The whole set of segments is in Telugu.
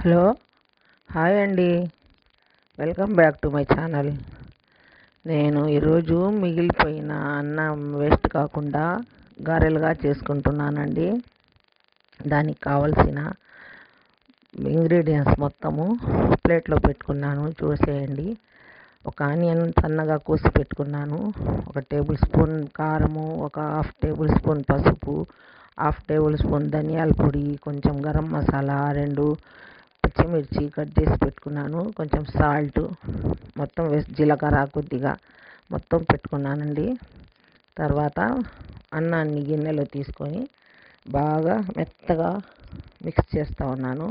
హలో, హాయ్ అండి. Welcome back to my channel. నేను ఈరోజు మిగిలిపోయిన అన్నం వేస్ట్ కాకుండా గారెలుగా చేసుకుంటున్నానండి. దానికి కావలసిన ఇంగ్రీడియంట్స్ మొత్తము ప్లేట్లో పెట్టుకున్నాను, చూసేయండి. ఒక ఆనియన్ సన్నగా కోసి పెట్టుకున్నాను, 1 టేబుల్ స్పూన్ కారము, 1/2 టేబుల్ స్పూన్ పసుపు, 1/2 టేబుల్ స్పూన్ ధనియాల పొడి, కొంచెం గరం మసాలా, 2 పచ్చిమిర్చి కట్ చేసి పెట్టుకున్నాను, కొంచెం సాల్ట్, మొత్తం వేసి జీలకర్ర కొద్దిగా మొత్తం పెట్టుకున్నానండి. తర్వాత అన్నాన్ని గిన్నెలో తీసుకొని బాగా మెత్తగా మిక్స్ చేస్తూ ఉన్నాను.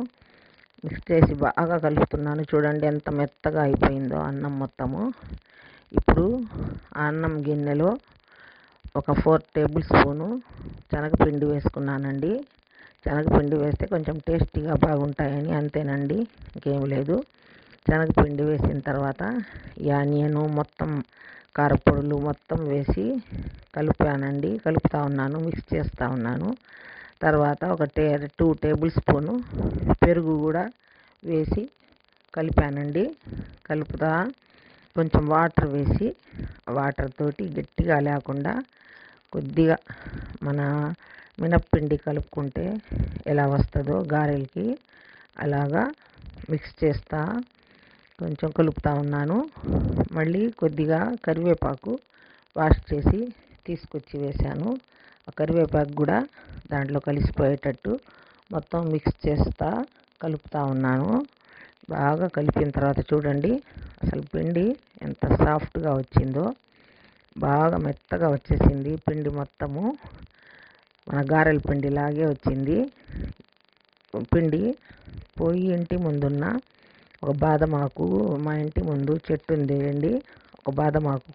మిక్స్ చేసి బాగా కలుపుతున్నాను. చూడండి ఎంత మెత్తగా అయిపోయిందో అన్నం మొత్తము. ఇప్పుడు ఆ అన్నం గిన్నెలో ఒక 4 టేబుల్ స్పూను శనగపిండి వేసుకున్నానండి. శనగపిండి వేస్తే కొంచెం టేస్టీగా బాగుంటాయని, అంతేనండి, ఇంకేం లేదు. శనగపిండి వేసిన తర్వాత ఈ ఆనియను మొత్తం కారపొడులు మొత్తం వేసి కలుపుతూ ఉన్నాను, మిక్స్ చేస్తూ ఉన్నాను. తర్వాత 2 టేబుల్ స్పూను పెరుగు కూడా వేసి కలిపానండి. కలుపుతా కొంచెం వాటర్ వేసి, వాటర్ తోటి గట్టిగా లేకుండా కొద్దిగా మన మినప్పిండి కలుపుకుంటే ఎలా వస్తుందో గారెలకి అలాగా మిక్స్ చేస్తా కొంచెం కలుపుతూ ఉన్నాను. మళ్ళీ కొద్దిగా కరివేపాకు వాష్ చేసి తీసుకొచ్చి వేశాను. ఆ కరివేపాకు కూడా దాంట్లో కలిసిపోయేటట్టు మొత్తం మిక్స్ చేస్తా కలుపుతూ ఉన్నాను. బాగా కలిపిన తర్వాత చూడండి అసలు పిండి ఎంత సాఫ్ట్గా వచ్చిందో, బాగా మెత్తగా వచ్చేసింది పిండి మొత్తము. మన గారెల పిండిలాగే వచ్చింది పిండి. పోయి ఇంటి ముందున్న ఒక బాదం ఆకు, మా ఇంటి ముందు చెట్టు ఉంది అండి, ఒక బాదం ఆకు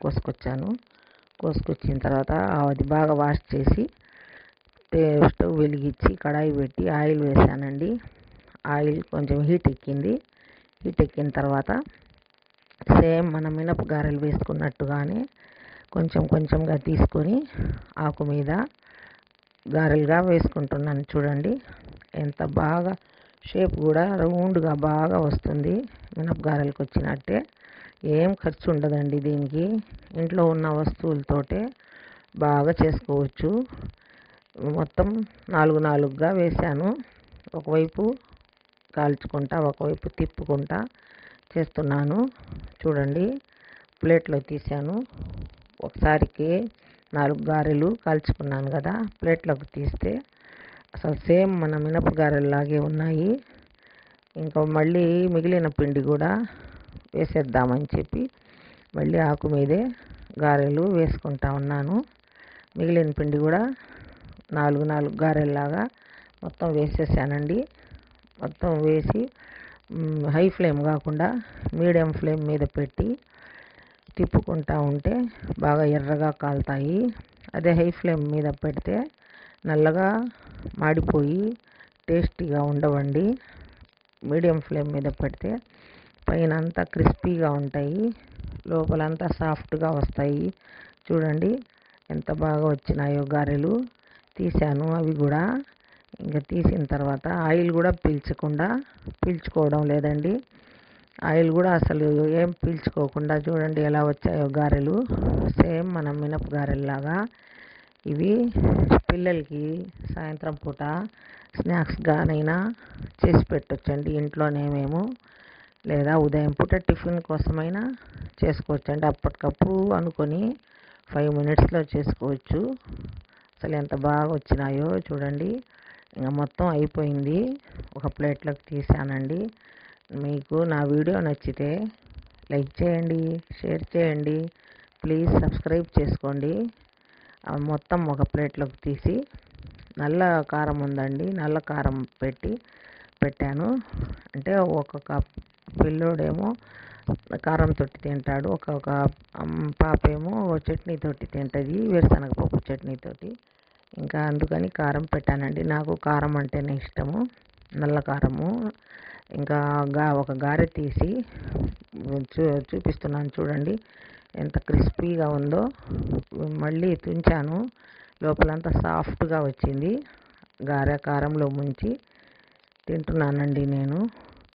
కోసుకొచ్చిన తర్వాత అది బాగా వాష్ చేసి స్టవ్ వెలిగించి కడాయి పెట్టి ఆయిల్ వేసానండి. ఆయిల్ కొంచెం హీట్ ఎక్కిన తర్వాత సేమ్ మనం మినప గారెలు వేసుకున్నట్టుగానే కొంచెం కొంచెంగా తీసుకొని ఆకు మీద గారెలుగా వేసుకుంటున్నాను. చూడండి ఎంత బాగా షేప్ కూడా రౌండ్గా బాగా వస్తుంది. మినప గారెలకు వచ్చినట్టే, ఏం ఖర్చు ఉండదండి దీనికి. ఇంట్లో ఉన్న వస్తువులతోటే బాగా చేసుకోవచ్చు. మొత్తం 4గా వేసాను. ఒకవైపు కాల్చుకుంటా ఒకవైపు తిప్పుకుంటా చేస్తున్నాను. చూడండి ప్లేట్లో తీసాను. ఒకసారికి 4 గారెలు కాల్చుకున్నాను కదా, ప్లేట్లోకి తీస్తే అసలు సేమ్ మన మినప గారెల్లాగే ఉన్నాయి. ఇంకా మళ్ళీ మిగిలిన పిండి కూడా వేసేద్దామని చెప్పి మళ్ళీ ఆకు మీదే గారెలు వేసుకుంటా ఉన్నాను. మిగిలిన పిండి కూడా 4 గారెల్లాగా మొత్తం వేసేసానండి. మొత్తం వేసి హై ఫ్లేమ్ కాకుండా మీడియం ఫ్లేమ్ మీద పెట్టి తిప్పుకుంటూ ఉంటే బాగా ఎర్రగా కాలుతాయి. అదే హై ఫ్లేమ్ మీద పెడితే నల్లగా మాడిపోయి టేస్టీగా ఉండవండి. మీడియం ఫ్లేమ్ మీద పెడితే పైన అంతా క్రిస్పీగా ఉంటాయి, లోపలంతా సాఫ్ట్గా వస్తాయి. చూడండి ఎంత బాగా వచ్చినాయో గారెలు. తీసాను అవి కూడా. ఇంకా తీసిన తర్వాత ఆయిల్ కూడా పీల్చుకోవడం లేదండి. ఆయిల్ కూడా అసలు ఏం పీల్చుకోకుండా చూడండి ఎలా వచ్చాయో గారెలు. సేమ్ మన మినప గారెల్లాగా. ఇవి పిల్లలకి సాయంత్రం పూట స్నాక్స్గానైనా చేసి పెట్టొచ్చండి ఇంట్లోనే మేము, లేదా ఉదయం పూట టిఫిన్ కోసమైనా చేసుకోవచ్చండి. అప్పటికప్పుడు అనుకొని 5 మినిట్స్లో చేసుకోవచ్చు. అసలు ఎంత బాగా వచ్చినాయో చూడండి. ఇంకా మొత్తం అయిపోయింది, ఒక ప్లేట్లోకి తీసానండి. మీకు నా వీడియో నచ్చితే లైక్ చేయండి, షేర్ చేయండి, ప్లీజ్ సబ్స్క్రైబ్ చేసుకోండి. మొత్తం ఒక ప్లేట్లోకి తీసి, నల్ల కారం ఉందండి, నల్ల కారం పెట్టాను. అంటే ఒక్కొక్క పిల్లోడేమో కారంతో తింటాడు, ఒక్కొక్క పాపేమో చట్నీతోటి తింటుంది, వేరుశనగపప్పు చట్నీతోటి. ఇంకా అందుకని కారం పెట్టానండి. నాకు కారం అంటేనే ఇష్టము, నల్ల కారము. ఇంకా ఒక గారె తీసి చూపిస్తున్నాను చూడండి ఎంత క్రిస్పీగా ఉందో. మళ్ళీ తుంచాను, లోపలంతా సాఫ్ట్గా వచ్చింది. గారె కారంలో ముంచి తింటున్నానండి నేను.